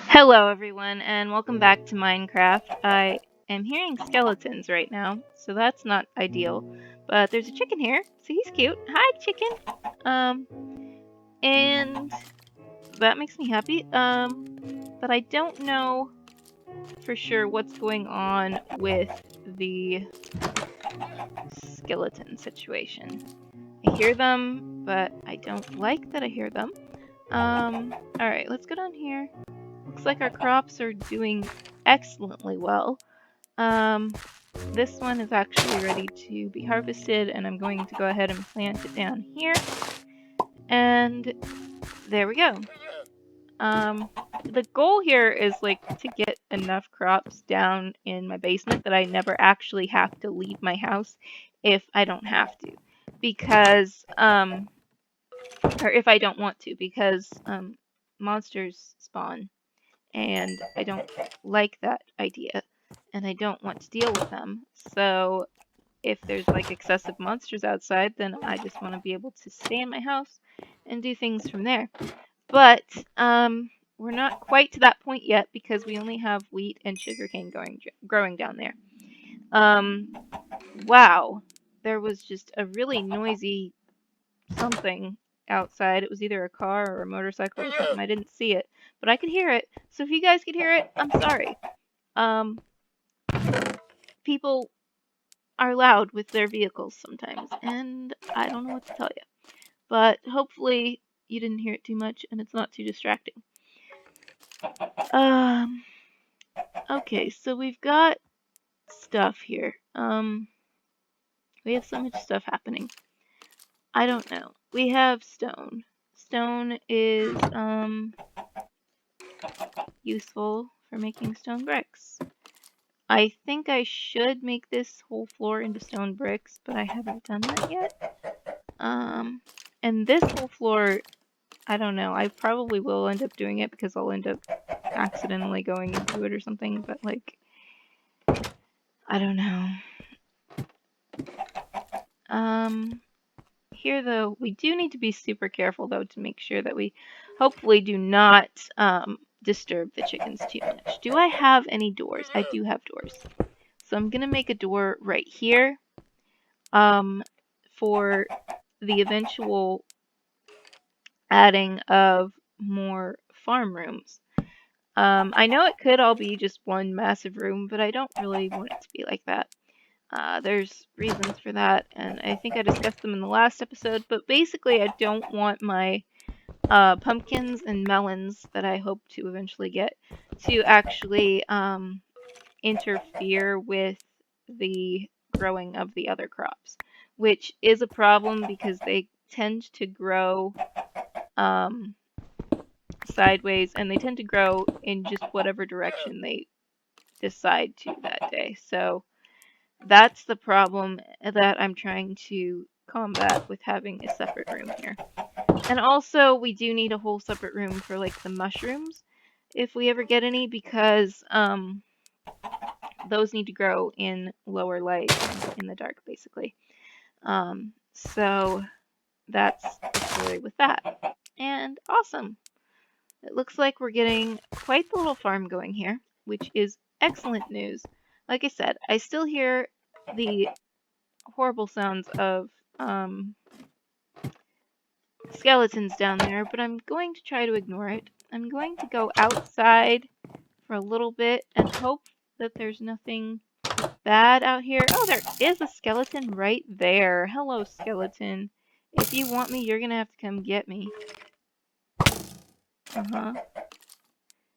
Hello everyone and welcome back to Minecraft. I am hearing skeletons right now, so that's not ideal. But there's a chicken here, so he's cute. Hi chicken! Um, and that makes me happy. But I don't know for sure what's going on with the skeleton situation. I hear them, but I don't like that I hear them. Alright, let's go down here. Looks like our crops are doing excellently well. Um, this one is actually ready to be harvested, and I'm going to go ahead and plant it down here. And there we go. The goal here is like to get enough crops down in my basement that I never actually have to leave my house if I don't have to. Because, or if I don't want to, because, monsters spawn and I don't like that idea, and I don't want to deal with them. So if there's like excessive monsters outside, then I just want to be able to stay in my house and do things from there. But we're not quite to that point yet because we only have wheat and sugarcane growing down there. Um, wow, there was just a really noisy something outside. It was either a car or a motorcycle or something. I didn't see it, but I could hear it. So if you guys could hear it, I'm sorry. Um, people are loud with their vehicles sometimes, and I don't know what to tell you. But hopefully you didn't hear it too much and it's not too distracting. Um, okay, so we've got stuff here. We have so much stuff happening. I don't know. We have stone. Stone is, useful for making stone bricks. I think I should make this whole floor into stone bricks, but I haven't done that yet. And this whole floor, I don't know. I probably will end up doing it because I'll end up accidentally going into it or something, but like, I don't know. Here though, we do need to be super careful though to make sure that we hopefully do not disturb the chickens too much. Do I have any doors? I do have doors. So I'm gonna make a door right here for the eventual adding of more farm rooms. I know it could all be just one massive room, but I don't really want it to be like that. There's reasons for that, and I think I discussed them in the last episode, but basically I don't want my pumpkins and melons that I hope to eventually get to actually interfere with the growing of the other crops, which is a problem because they tend to grow um, sideways and they tend to grow in just whatever direction they decide to that day. So that's the problem that I'm trying to combat with having a separate room here. And also, we do need a whole separate room for like the mushrooms if we ever get any, because those need to grow in lower light in the dark, basically. So that's the story with that. And awesome. It looks like we're getting quite the little farm going here, which is excellent news. Like I said, I still hear the horrible sounds of skeletons down there, but I'm going to try to ignore it. I'm going to go outside for a little bit and hope that there's nothing bad out here. Oh, there is a skeleton right there. Hello, skeleton. If you want me, you're gonna have to come get me. Uh-huh.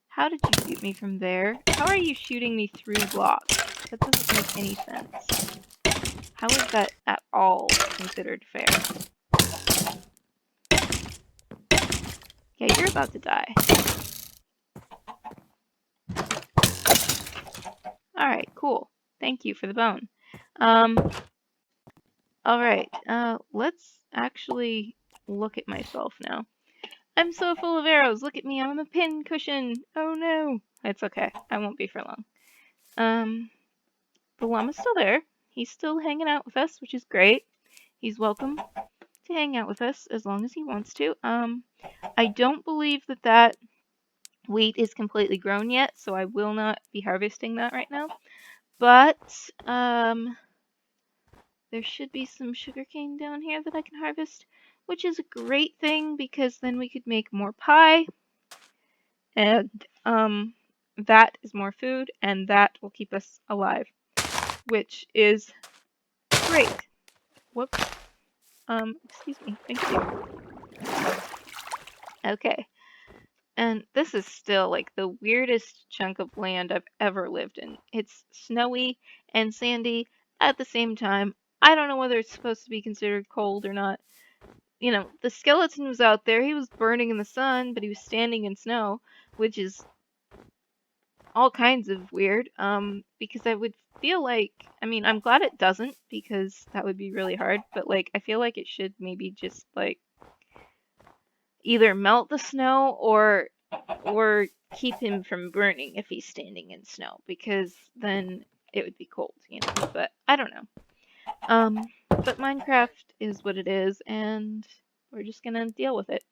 How did you shoot me from there? How are you shooting me through blocks? That doesn't make any sense. How is that at all considered fair? Yeah, you're about to die. Alright, cool. Thank you for the bone. Alright, let's actually look at myself now. I'm so full of arrows. Look at me. I'm a pin cushion. Oh no. It's okay. I won't be for long. The llama's still there. He's still hanging out with us, which is great. He's welcome to hang out with us as long as he wants to. I don't believe that wheat is completely grown yet, so I will not be harvesting that right now. But there should be some sugarcane down here that I can harvest, which is a great thing because then we could make more pie. And that is more food, and that will keep us alive, which is great. Whoops. Excuse me. Thank you. Okay. And this is still like the weirdest chunk of land I've ever lived in. It's snowy and sandy at the same time. I don't know whether it's supposed to be considered cold or not. You know, the skeleton was out there. He was burning in the sun, but he was standing in snow, which is all kinds of weird. Because I would feel like, I mean, I'm glad it doesn't because that would be really hard, but like I feel like it should maybe just like either melt the snow or keep him from burning if he's standing in snow, because then it would be cold, you know. But I don't know. But Minecraft is what it is, and we're just gonna deal with it.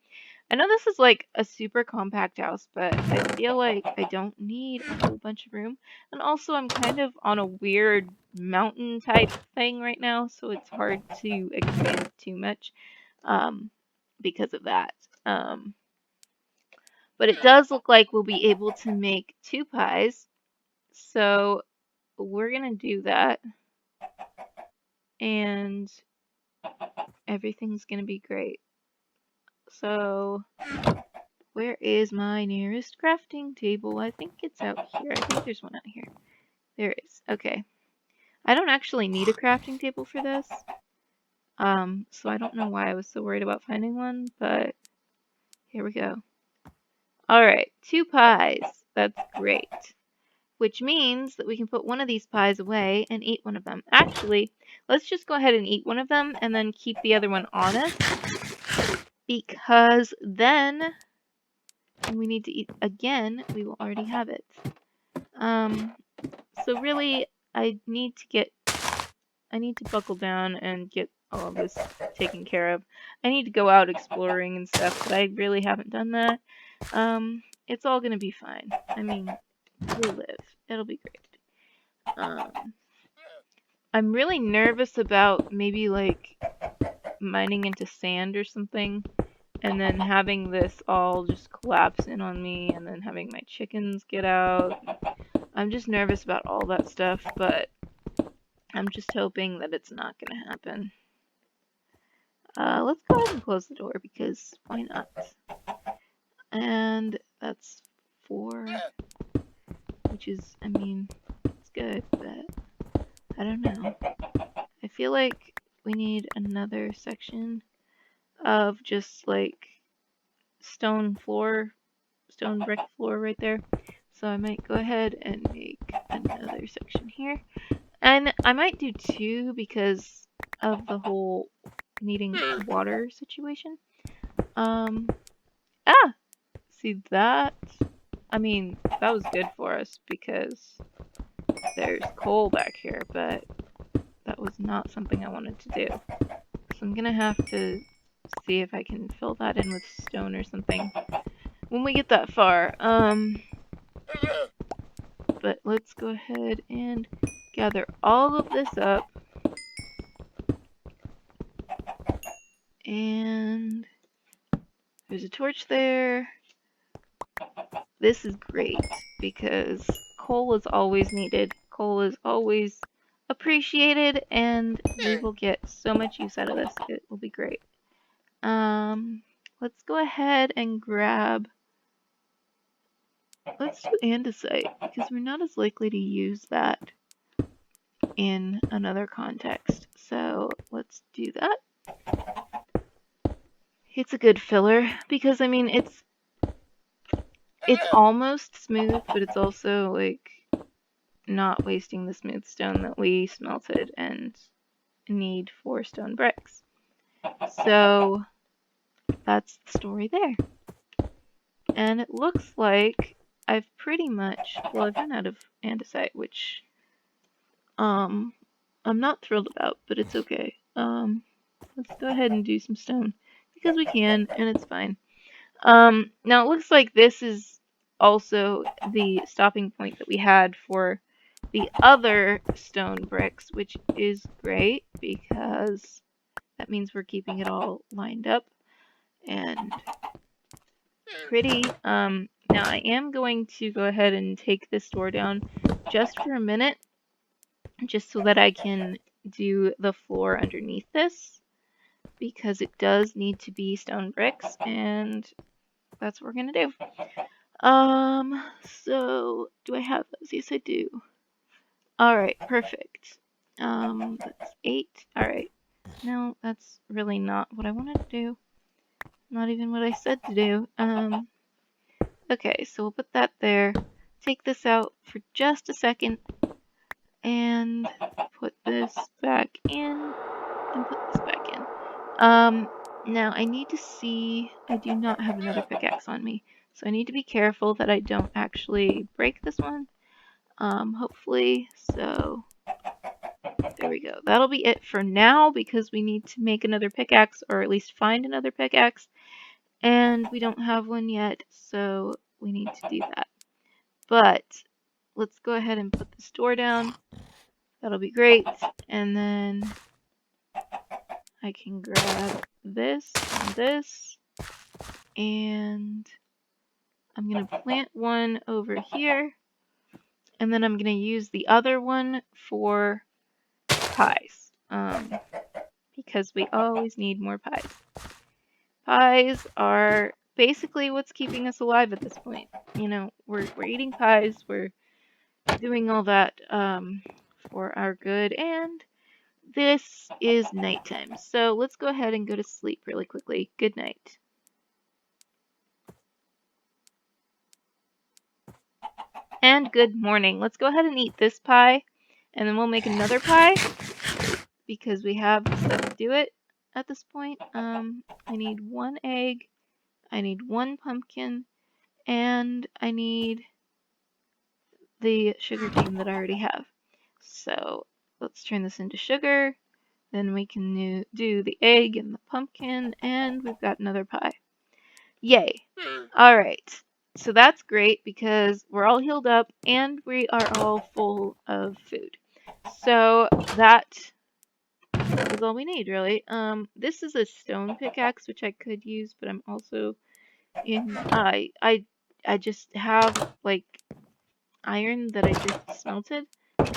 I know this is like a super compact house, but I feel like I don't need a whole bunch of room. And also I'm kind of on a weird mountain type thing right now, so it's hard to expand too much because of that. But it does look like we'll be able to make 2 pies. So we're gonna do that. And everything's gonna be great. So where is my nearest crafting table? I think it's out here. I think there's one out here. There is. Okay. I don't actually need a crafting table for this. So I don't know why I was so worried about finding one, but here we go. Alright, 2 pies. That's great. Which means that we can put one of these pies away and eat one of them. Actually, let's just go ahead and eat one of them and then keep the other one on us, because then when we need to eat again, we will already have it. So really, I need to buckle down and get all of this taken care of. I need to go out exploring and stuff, but I really haven't done that. It's all gonna be fine. I mean, we'll live. It'll be great. I'm really nervous about maybe like mining into sand or something, and then having this all just collapse in on me, and then having my chickens get out. I'm just nervous about all that stuff, but I'm just hoping that it's not gonna happen. Let's go ahead and close the door because why not? And that's 4, which is, I mean, it's good, but I don't know. I feel like we need another section of just like stone brick floor right there. So I might go ahead and make another section here. And I might do 2 because of the whole needing water situation. See that? I mean, that was good for us because there's coal back here, but that was not something I wanted to do. So I'm gonna have to see if I can fill that in with stone or something when we get that far. But let's go ahead and gather all of this up. And there's a torch there. This is great because coal is always needed. Coal is always appreciated, and we will get so much use out of this. It will be great. Let's go ahead and grab... Let's do andesite, because we're not as likely to use that in another context. So let's do that. It's a good filler, because I mean, it's almost smooth, but it's also like not wasting the smooth stone that we smelted and need 4 stone bricks. So that's the story there. And it looks like I've pretty much, well, I've run out of andesite, which I'm not thrilled about, but it's okay. Let's go ahead and do some stone because we can, and it's fine. Now it looks like this is also the stopping point that we had for the other stone bricks, which is great because that means we're keeping it all lined up and pretty. Now I am going to go ahead and take this door down just for a minute, just so that I can do the floor underneath this, because it does need to be stone bricks, and that's what we're gonna do. So do I have those? Yes, I do. All right, perfect. That's 8. All right. No, that's really not what I wanted to do. Not even what I said to do. Okay, so we'll put that there. Take this out for just a second and put this back in and put this back in. Now I need to see, I do not have another pickaxe on me, so I need to be careful that I don't actually break this one. Hopefully, so there we go. That'll be it for now because we need to make another pickaxe, or at least find another pickaxe, and we don't have one yet, so we need to do that. But let's go ahead and put this door down. That'll be great. And then I can grab this and this. And I'm going to plant one over here. And then I'm going to use the other one for pies. Because we always need more pies. Pies are basically what's keeping us alive at this point. You know, we're eating pies. We're doing all that for our good, and this is nighttime. So let's go ahead and go to sleep really quickly. Good night. And good morning. Let's go ahead and eat this pie, and then we'll make another pie because we have stuff to do it at this point. I need 1 egg, I need 1 pumpkin, and I need the sugar cane that I already have. So let's turn this into sugar. Then we can do the egg and the pumpkin, and we've got another pie. Yay. All right. So that's great because we're all healed up and we are all full of food. So that is all we need, really. This is a stone pickaxe, which I could use, but I'm also in, I just have, like, iron that I just smelted.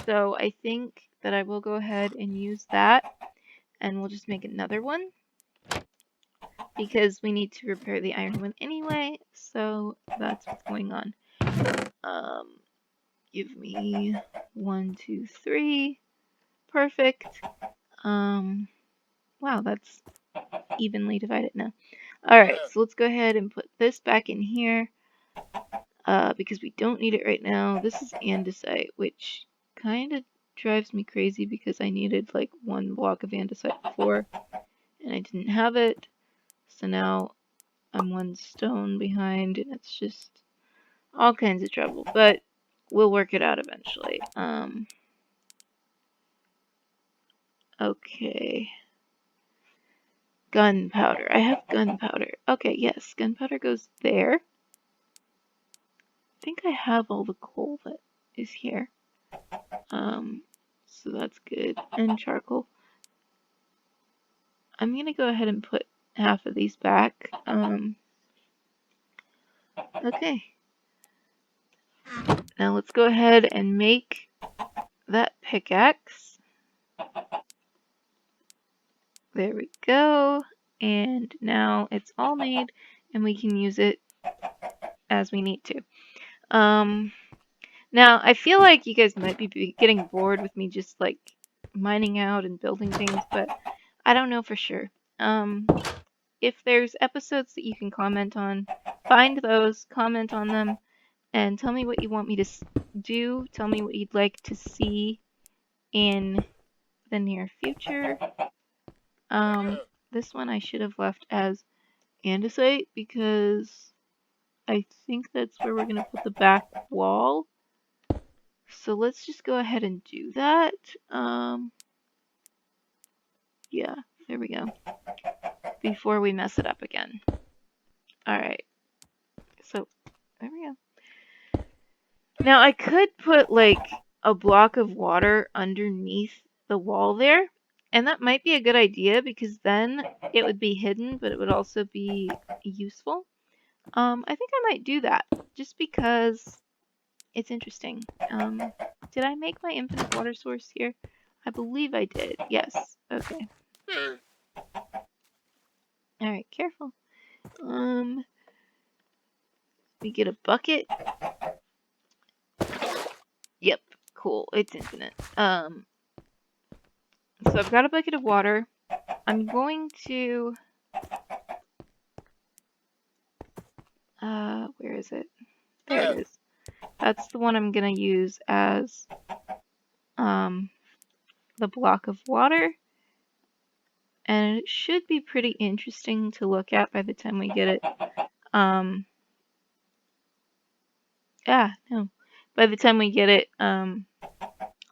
So I think that I will go ahead and use that, and we'll just make another one because we need to repair the iron one anyway. So that's what's going on. Give me 1, 2, 3. Perfect. Wow, that's evenly divided now. Alright, so let's go ahead and put this back in here. Because we don't need it right now. This is andesite, which kind of drives me crazy because I needed like 1 block of andesite before, and I didn't have it. So now I'm 1 stone behind, and it's just all kinds of trouble. But we'll work it out eventually. Okay. Gunpowder. I have gunpowder. Okay, yes, gunpowder goes there. I think I have all the coal that is here. So that's good. And charcoal. I'm gonna go ahead and put half of these back. Okay. Now let's go ahead and make that pickaxe. There we go. And now it's all made, and we can use it as we need to. Now I feel like you guys might be getting bored with me just like mining out and building things, but I don't know for sure. If there's episodes that you can comment on, find those, comment on them, and tell me what you want me to do. Tell me what you'd like to see in the near future. This one I should have left as andesite because I think that's where we're going to put the back wall. So let's just go ahead and do that. Yeah, there we go. Before we mess it up again. Alright. So, there we go. Now I could put like a block of water underneath the wall there, and that might be a good idea because then it would be hidden, but it would also be useful. I think I might do that just because it's interesting. Did I make my infinite water source here? I believe I did. Yes. Okay. All right. Careful. We get a bucket. Yep. Cool. It's infinite. So I've got a bucket of water. I'm going to. Where is it? There it is. That's the one I'm gonna use as the block of water. And it should be pretty interesting to look at by the time we get it. No. By the time we get it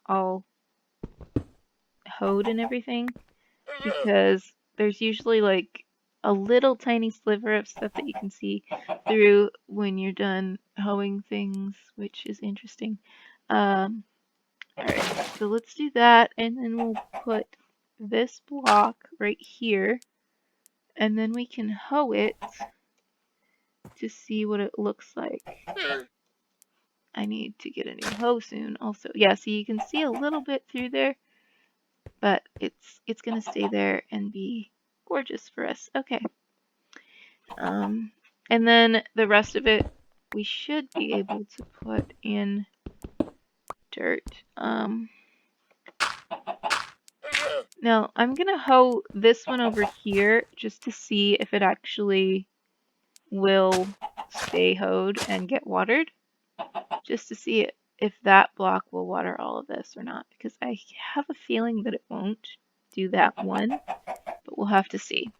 all hoed and everything. Because there's usually like a little tiny sliver of stuff that you can see through when you're done hoeing things, which is interesting. Alright, so let's do that, and then we'll put this block right here, and then we can hoe it to see what it looks like. I need to get a new hoe soon also. Yeah, so you can see a little bit through there, but it's gonna stay there and be gorgeous for us. Okay. And then the rest of it we should be able to put in dirt. Now I'm gonna hoe this one over here just to see if it actually will stay hoed and get watered. Just to see if that block will water all of this or not, because I have a feeling that it won't do that one, but we'll have to see.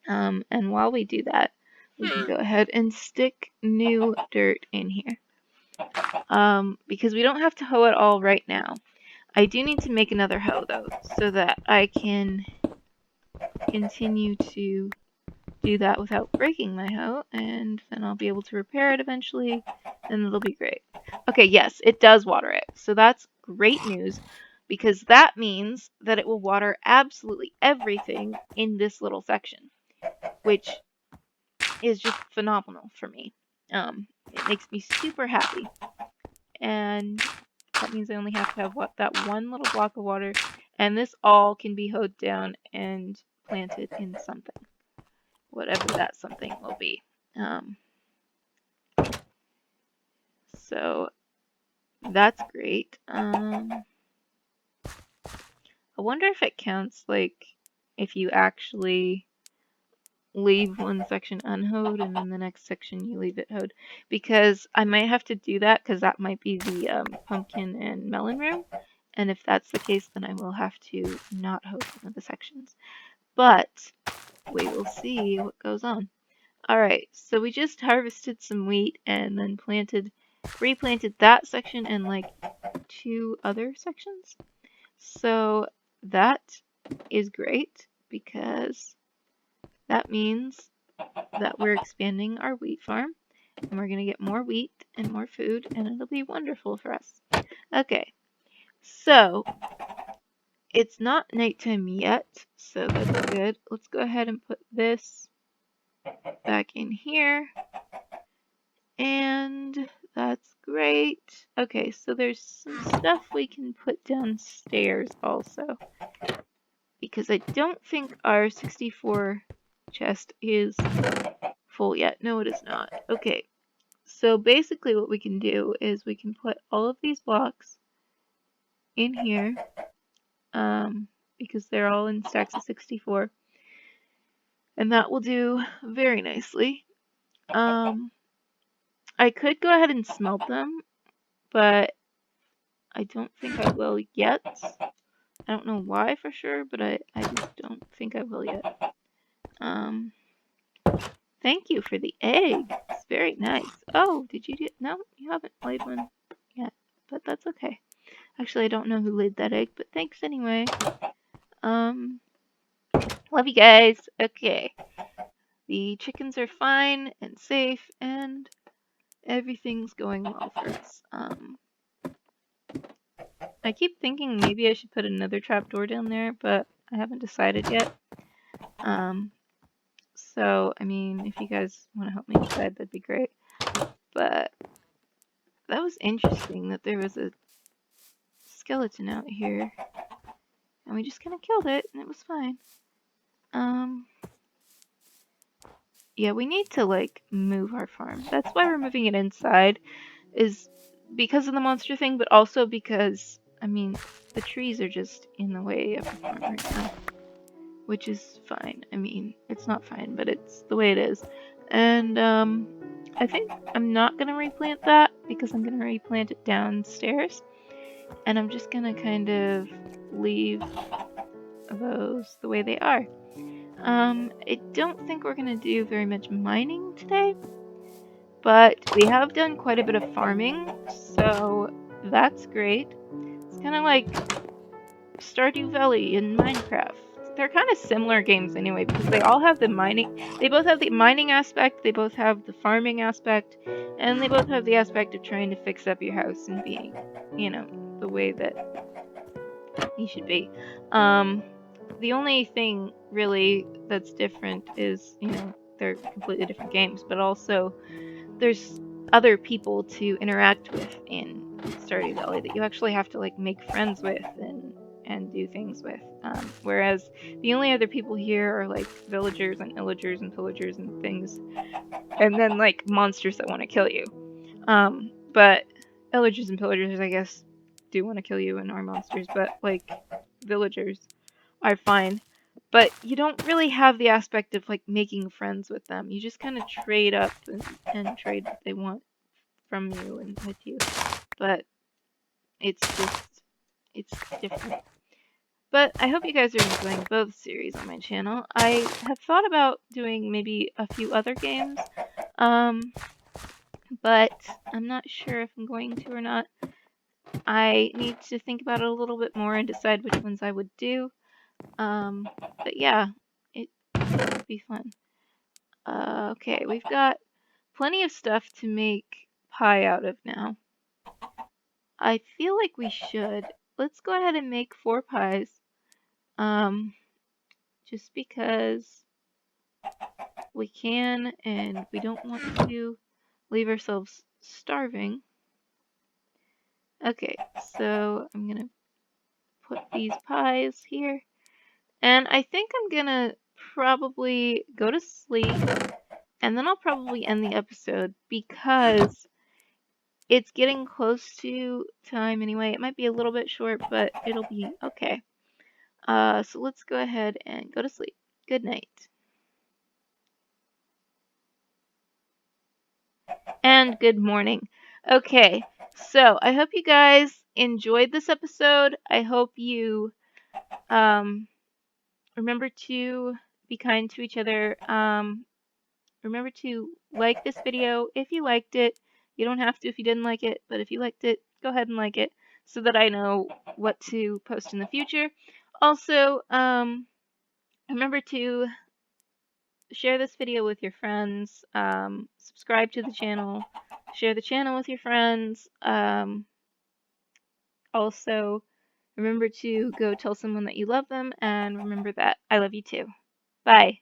And while we do that, we can go ahead and stick new dirt in here. Because we don't have to hoe it all right now. I do need to make another hoe though, so that I can continue to do that without breaking my hoe, and then I'll be able to repair it eventually, and it'll be great. Okay, yes, it does water it. So that's great news, because that means that it will water absolutely everything in this little section, which is just phenomenal for me. It makes me super happy. And that means I only have to have that one little block of water, and this all can be hoed down and planted in something, whatever that something will be. So that's great. I wonder if it counts like if you actually leave one section unhoed and then the next section you leave it hoed, because I might have to do that because that might be the pumpkin and melon room, and if that's the case then I will have to not hoe some of the sections, but we will see what goes on. Alright, so we just harvested some wheat and then replanted that section and like 2 other sections, so that is great because that means that we're expanding our wheat farm, and we're going to get more wheat and more food, and it'll be wonderful for us. Okay, so it's not nighttime yet, so that's good. Let's go ahead and put this back in here, and that's great. Okay, so there's some stuff we can put downstairs also, because I don't think our 64 chest is full yet. No, it is not. Okay, so basically what we can do is we can put all of these blocks in here, because they're all in stacks of 64, and that will do very nicely. I could go ahead and smelt them, but I don't think I will yet. I don't know why for sure, but I just don't think I will yet. Thank you for the egg. It's very nice. Oh, did you no, you haven't laid one yet, but that's okay. Actually, I don't know who laid that egg, but thanks anyway. Love you guys. Okay. The chickens are fine and safe, and everything's going well for us. I keep thinking maybe I should put another trapdoor down there, but I haven't decided yet. So, I mean, if you guys want to help me decide, that'd be great. But that was interesting that there was a skeleton out here. And we just kind of killed it, and it was fine. Yeah, we need to, like, move our farm. That's why we're moving it inside, is because of the monster thing, but also because, I mean, the trees are just in the way of the farm right now. Which is fine. I mean, it's not fine, but it's the way it is. And, I think I'm not gonna replant that, because I'm gonna replant it downstairs. And I'm just gonna kind of leave those the way they are. I don't think we're gonna do very much mining today, but we have done quite a bit of farming, so that's great. It's kind of like Stardew Valley in Minecraft. They're kind of similar games anyway, because they all have the mining. They both have the mining aspect, they both have the farming aspect, and they both have the aspect of trying to fix up your house and being, you know, the way that you should be. The only thing really that's different is, you know, they're completely different games, but also there's other people to interact with in Stardew Valley that you actually have to like make friends with and do things with. Whereas the only other people here are like villagers and illagers and pillagers and things, and then like monsters that want to kill you. But illagers and pillagers, I guess, do want to kill you and are monsters, but like villagers are fine. But you don't really have the aspect of like making friends with them. You just kind of trade up and trade what they want from you and with you. But it's different. But I hope you guys are enjoying both series on my channel. I have thought about doing maybe a few other games, but I'm not sure if I'm going to or not. I need to think about it a little bit more and decide which ones I would do. But yeah, it would be fun. Okay, we've got plenty of stuff to make pie out of now. I feel like we should. Let's go ahead and make 4 pies. Just because we can and we don't want to leave ourselves starving. Okay, so I'm gonna put these pies here. And I think I'm gonna probably go to sleep, and then I'll probably end the episode because it's getting close to time anyway. It might be a little bit short, but it'll be okay. So let's go ahead and go to sleep. Good night. And good morning. Okay, so I hope you guys enjoyed this episode. I hope you remember to be kind to each other. Remember to like this video if you liked it. You don't have to if you didn't like it, but if you liked it, go ahead and like it so that I know what to post in the future. Also, remember to share this video with your friends, subscribe to the channel, share the channel with your friends. Also, remember to go tell someone that you love them, and remember that I love you too. Bye.